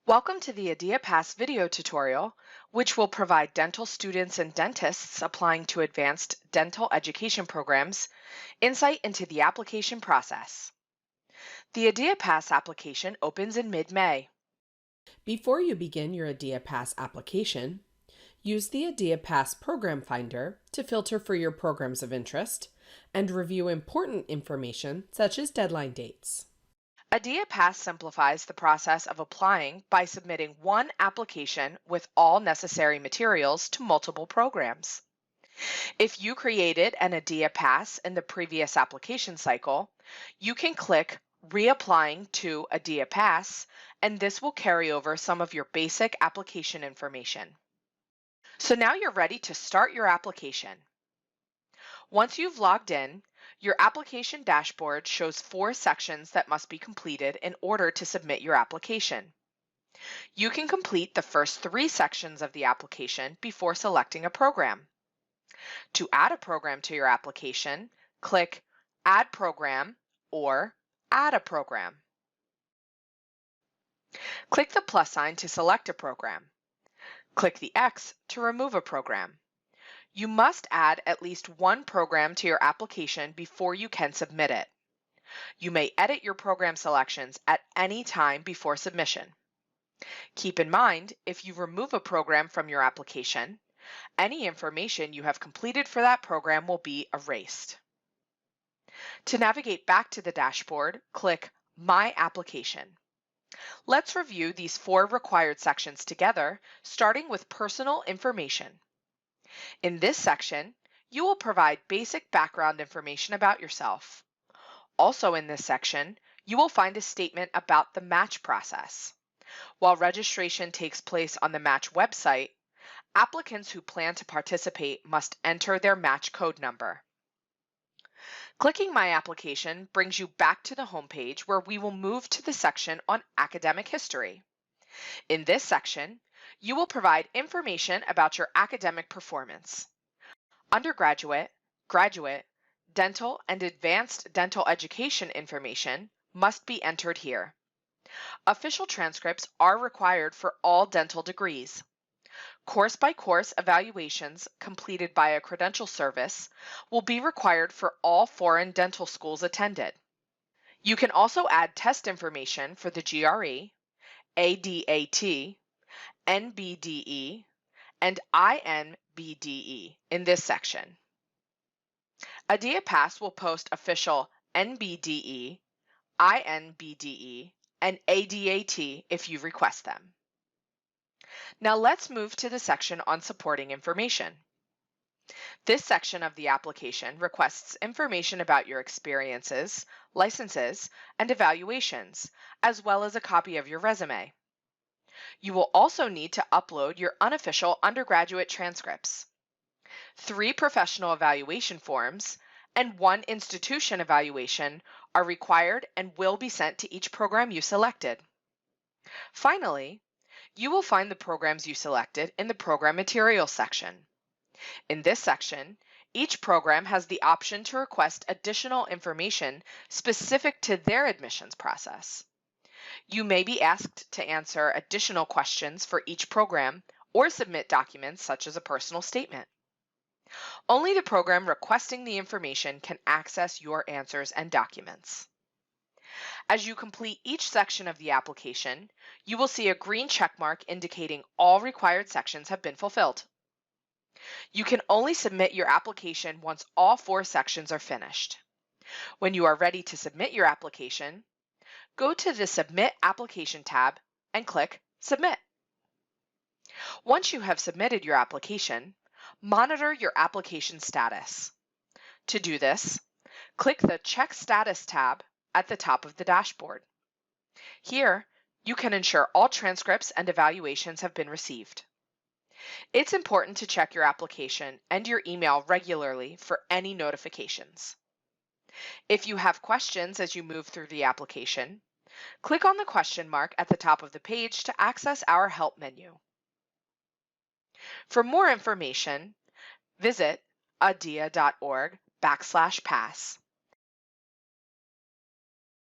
Welcome to the ADEA PASS video tutorial, which will provide dental students and dentists applying to advanced dental education programs insight into the application process. The ADEA PASS application opens in mid-May. Before you begin your ADEA PASS application, use the ADEA PASS Program Finder to filter for your programs of interest and review important information such as deadline dates. ADEA PASS simplifies the process of applying by submitting one application with all necessary materials to multiple programs. If you created an ADEA PASS in the previous application cycle, you can click Reapplying to ADEA PASS, and this will carry over some of your basic application information. So now you're ready to start your application. Once you've logged in, your application dashboard shows 4 sections that must be completed in order to submit your application. You can complete the first 3 sections of the application before selecting a program. To add a program to your application, click Add Program or Add a Program. Click the plus sign to select a program. Click the X to remove a program. You must add at least one program to your application before you can submit it. You may edit your program selections at any time before submission. Keep in mind, if you remove a program from your application, any information you have completed for that program will be erased. To navigate back to the dashboard, click My Application. Let's review these 4 required sections together, starting with Personal Information. In this section, you will provide basic background information about yourself. Also in this section, you will find a statement about the match process. While registration takes place on the match website, applicants who plan to participate must enter their match code number. Clicking My Application brings you back to the homepage where we will move to the section on academic history. In this section, you will provide information about your academic performance. Undergraduate, graduate, dental, and advanced dental education information must be entered here. Official transcripts are required for all dental degrees. Course-by-course evaluations completed by a credential service will be required for all foreign dental schools attended. You can also add test information for the GRE, ADAT, NBDE, and INBDE in this section. ADEA PASS will post official NBDE, INBDE, and ADAT if you request them. Now let's move to the section on supporting information. This section of the application requests information about your experiences, licenses, and evaluations, as well as a copy of your resume. You will also need to upload your unofficial undergraduate transcripts. 3 professional evaluation forms and 1 institution evaluation are required and will be sent to each program you selected. Finally, you will find the programs you selected in the Program Materials section. In this section, each program has the option to request additional information specific to their admissions process. You may be asked to answer additional questions for each program or submit documents such as a personal statement. Only the program requesting the information can access your answers and documents. As you complete each section of the application, you will see a green check mark indicating all required sections have been fulfilled. You can only submit your application once all 4 sections are finished. When you are ready to submit your application, go to the Submit Application tab and click Submit. Once you have submitted your application, monitor your application status. To do this, click the Check Status tab at the top of the dashboard. Here, you can ensure all transcripts and evaluations have been received. It's important to check your application and your email regularly for any notifications. If you have questions as you move through the application, click on the question mark at the top of the page to access our Help menu. For more information, visit adea.org/pass.